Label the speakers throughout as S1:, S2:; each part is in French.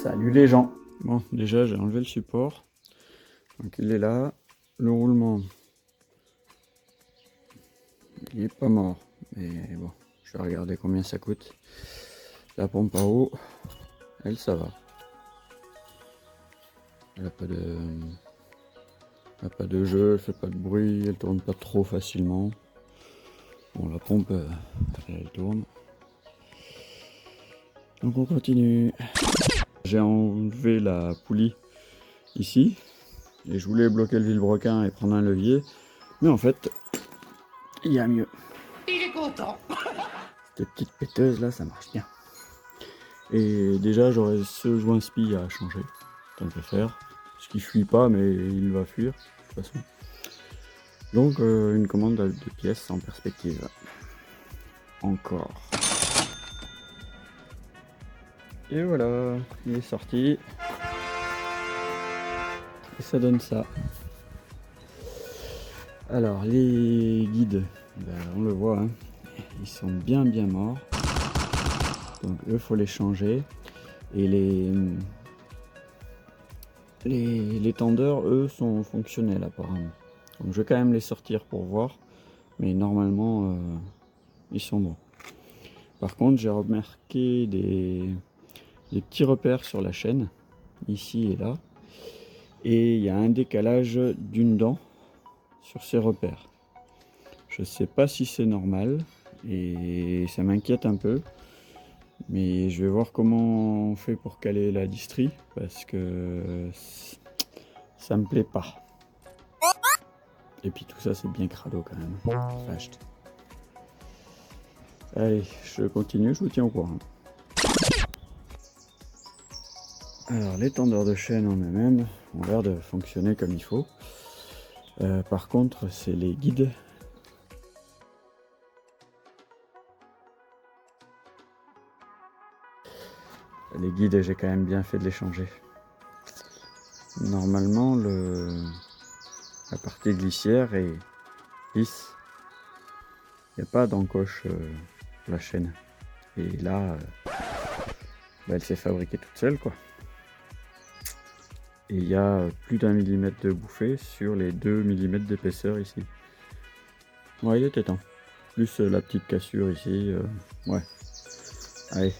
S1: Salut les gens. Bon, déjà j'ai enlevé le support. Donc il est là. Le roulement, il est pas mort. Mais bon, je vais regarder combien ça coûte. La pompe à eau, elle ça va. Elle a pas de jeu, elle fait pas de bruit, elle tourne pas trop facilement. Bon, la pompe, elle tourne. Donc on continue. J'ai enlevé la poulie ici. Et je voulais bloquer le vilebrequin et prendre un levier. Mais en fait, il y a mieux.
S2: Il est content.
S1: Cette petite péteuse là, ça marche bien. Et déjà, j'aurais ce joint spi à changer. Tant qu'à faire. Parce qu'il fuit pas, mais il va fuir, de toute façon. Donc, une commande de pièces en perspective. Encore. Et voilà, il est sorti. Et ça donne ça. Alors, les guides, ben, on le voit, hein, ils sont bien morts. Donc, eux, faut les changer. Et les tendeurs, eux, sont fonctionnels apparemment. Donc, je vais quand même les sortir pour voir. Mais normalement, ils sont bons. Par contre, j'ai remarqué des petits repères sur la chaîne, ici et là. Et il y a un décalage d'une dent sur ces repères. Je sais pas si c'est normal et ça m'inquiète un peu. Mais je vais voir comment on fait pour caler la distrie parce que ça me plaît pas. Et puis tout ça c'est bien crado quand même. Vache. Allez, je continue, je vous tiens au courant. Alors les tendeurs de chaîne en eux-mêmes ont l'air de fonctionner comme il faut. Par contre c'est les guides. Les guides, j'ai quand même bien fait de les changer. Normalement la partie glissière est lisse. Il n'y a pas d'encoche la chaîne. Et là, elle s'est fabriquée toute seule quoi. Et il y a plus d'1 millimètre de bouffée sur les 2 mm d'épaisseur ici. Ouais, il était temps. Plus la petite cassure ici. Ouais. Allez,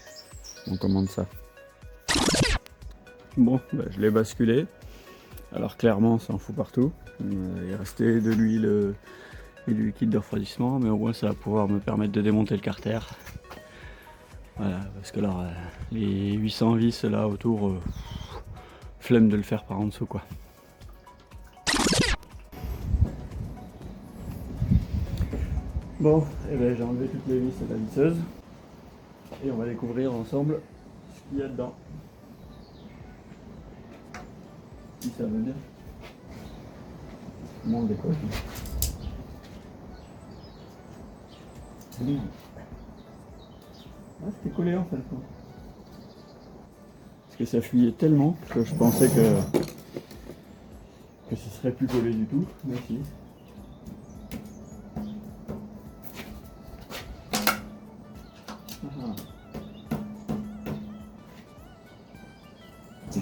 S1: on commande ça. Bon, je l'ai basculé. Alors clairement, ça en fout partout. Il est resté de l'huile et du liquide de refroidissement, mais au moins ça va pouvoir me permettre de démonter le carter. Voilà, parce que là, les 800 vis là autour, flemme de le faire par en dessous quoi. Bon, et j'ai enlevé toutes les vis de la visseuse et on va découvrir ensemble ce qu'il y a dedans. Si ça veut bien. Comment on le décolle. Ah, c'était collé en fait. Parce que ça fuyait tellement que je pensais que ce serait plus collé du tout. Mais si.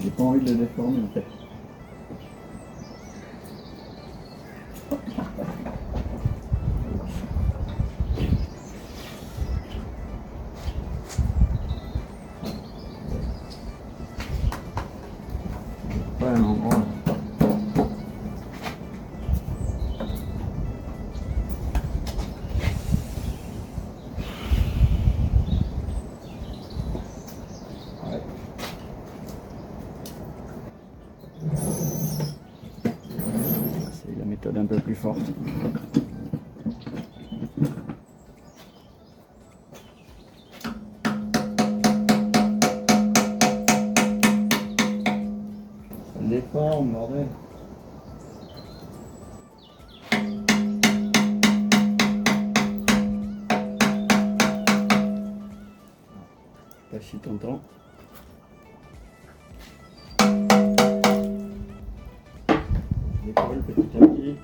S1: J'ai pas envie de le déformer en fait. Ouais, non, bon. Ouais. C'est la méthode un peu plus forte. Ça le déforme, bordel. Pas si tentant. Je décolle petit à petit.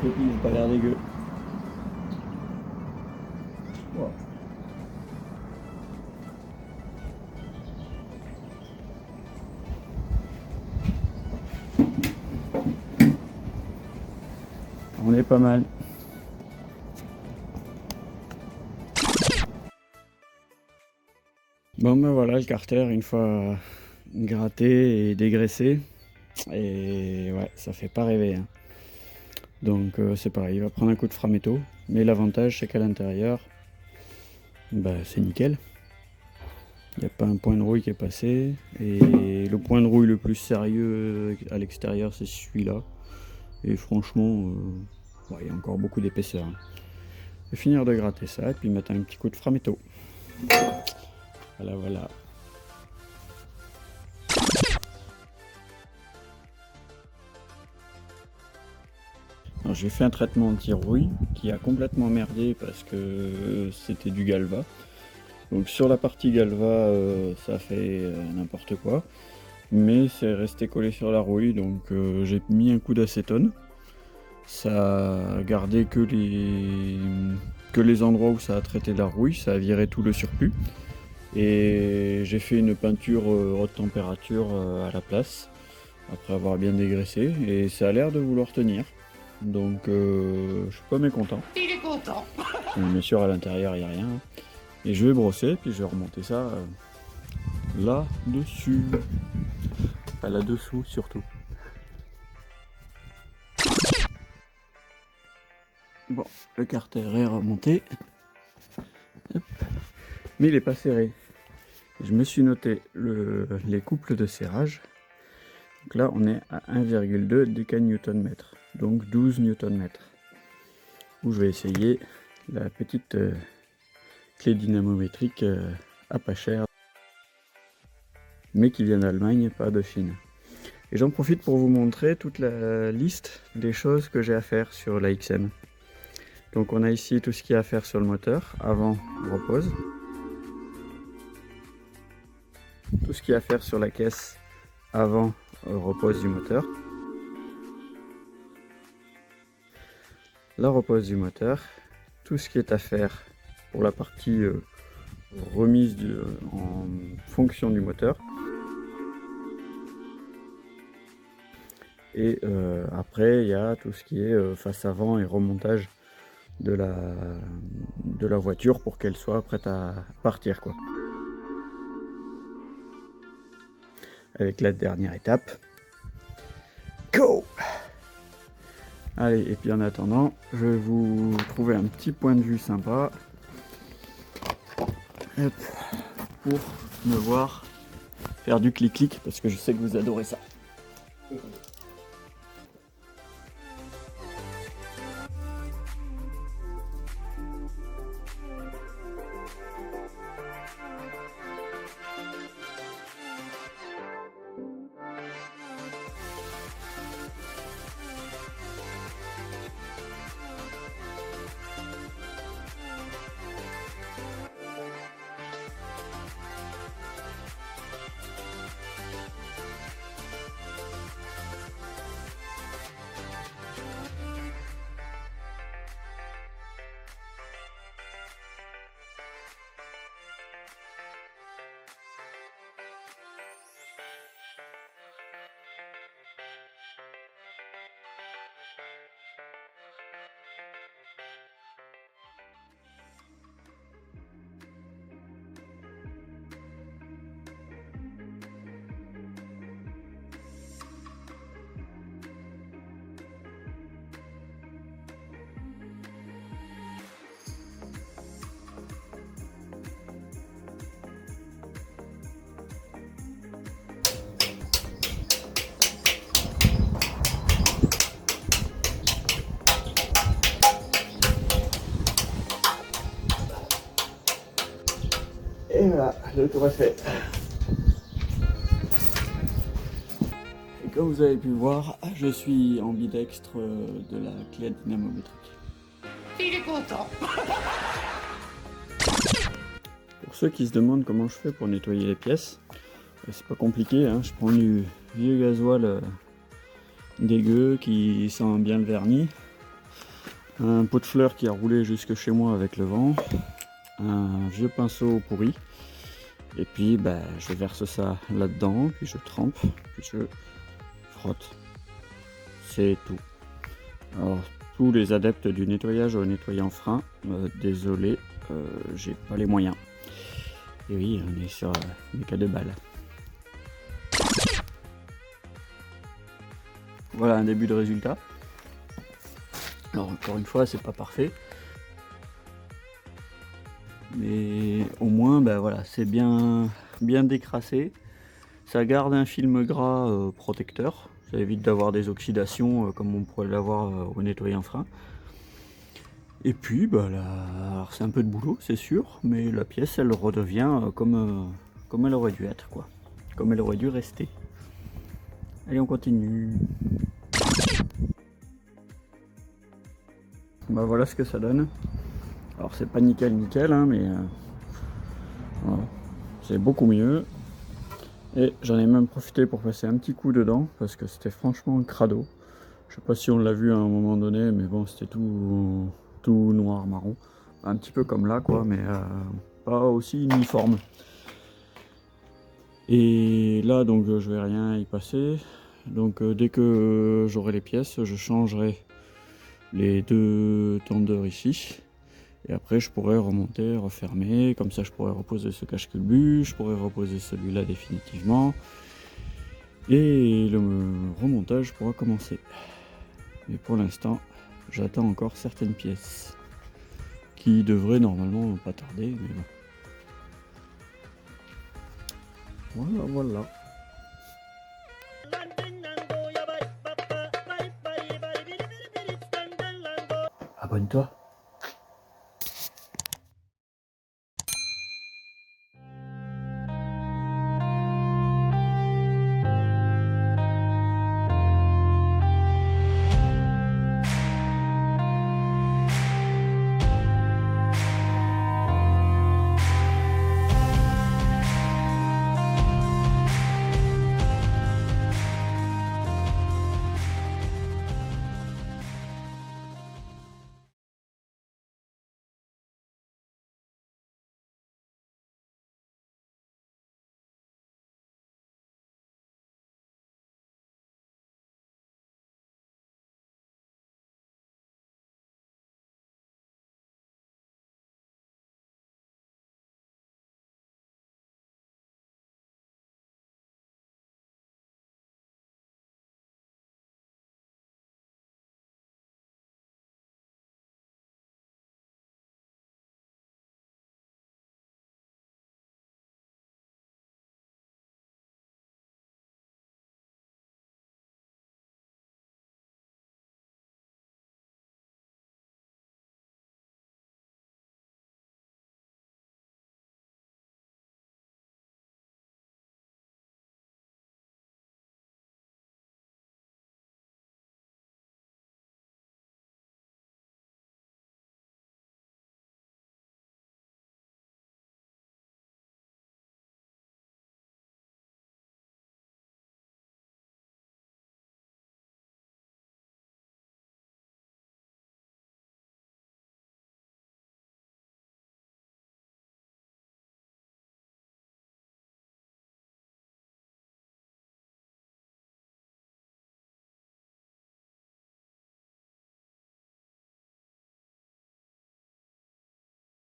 S1: coquille, j'ai pas l'air dégueu. Wow. On est pas mal. Bon ben voilà, le carter une fois gratté et dégraissé, et ouais, ça fait pas rêver, hein. Donc c'est pareil, il va prendre un coup de framéto, mais l'avantage c'est qu'à l'intérieur, bah, c'est nickel. Il n'y a pas un point de rouille qui est passé, et le point de rouille le plus sérieux à l'extérieur c'est celui-là, et franchement, ouais, il y a encore beaucoup d'épaisseur, hein. Je vais finir de gratter ça, et puis mettre un petit coup de framéto. Voilà, voilà. J'ai fait un traitement anti-rouille qui a complètement merdé parce que c'était du galva. Donc sur la partie galva, ça fait n'importe quoi. Mais c'est resté collé sur la rouille, donc j'ai mis un coup d'acétone. Ça a gardé que les endroits où ça a traité la rouille, ça a viré tout le surplus. Et j'ai fait une peinture haute température à la place, après avoir bien dégraissé, et ça a l'air de vouloir tenir. Donc je suis pas mécontent.
S2: Il est content.
S1: Bien sûr à l'intérieur il n'y a rien. Et je vais brosser, puis je vais remonter ça là-dessus. Enfin là-dessous surtout. Bon, le carter est remonté. Hop. Mais il n'est pas serré. Je me suis noté les couples de serrage. Donc là on est à 1,2 décanewton-m. Donc 12 Nm. Où je vais essayer la petite clé dynamométrique à pas cher, mais qui vient d'Allemagne, pas de Chine. Et j'en profite pour vous montrer toute la liste des choses que j'ai à faire sur la XM. Donc on a ici tout ce qu'il y a à faire sur le moteur, avant repose. Tout ce qu'il y a à faire sur la caisse, avant repose du moteur. La repose du moteur, tout ce qui est à faire pour la partie remise en fonction du moteur. Et après il y a tout ce qui est face avant et remontage de la voiture pour qu'elle soit prête à partir, quoi. Avec la dernière étape. Go! Allez, et puis en attendant, je vais vous trouver un petit point de vue sympa. Hop, pour me voir faire du clic-clic, parce que je sais que vous adorez ça. Et voilà, le tour est fait. Et comme vous avez pu voir, je suis ambidextre de la clé dynamométrique.
S2: Il est content.
S1: Pour ceux qui se demandent comment je fais pour nettoyer les pièces, c'est pas compliqué, hein. Je prends du vieux gasoil dégueu qui sent bien le vernis. un pot de fleurs qui a roulé jusque chez moi avec le vent, un vieux pinceau pourri, et puis je verse ça là-dedans, puis je trempe, puis je frotte. C'est tout. Alors tous les adeptes du nettoyage au nettoyant frein, désolé, j'ai pas les moyens. Et oui, on est sur des cas de balles. Voilà un début de résultat. Alors encore une fois, c'est pas parfait. Mais au moins, voilà, c'est bien décrassé. Ça garde un film gras protecteur. Ça évite d'avoir des oxydations comme on pourrait l'avoir au nettoyant frein. Et puis, alors c'est un peu de boulot, c'est sûr, mais la pièce, elle redevient comme elle aurait dû être, quoi. Comme elle aurait dû rester. Allez, on continue. Voilà ce que ça donne. Alors c'est pas nickel, hein, mais voilà. C'est beaucoup mieux. Et j'en ai même profité pour passer un petit coup dedans, parce que c'était franchement crado. Je sais pas si on l'a vu à un moment donné, mais bon, c'était tout noir, marron. Un petit peu comme là, quoi, mais pas aussi uniforme. Et là, donc, je vais rien y passer. Donc, dès que j'aurai les pièces, je changerai les 2 tendeurs ici. Et après, je pourrais remonter, refermer. Comme ça, je pourrais reposer ce cache-culbut. Je pourrais reposer celui-là définitivement. Et le remontage pourra commencer. Mais pour l'instant, j'attends encore certaines pièces qui devraient normalement pas tarder, mais bon. Voilà. Abonne-toi.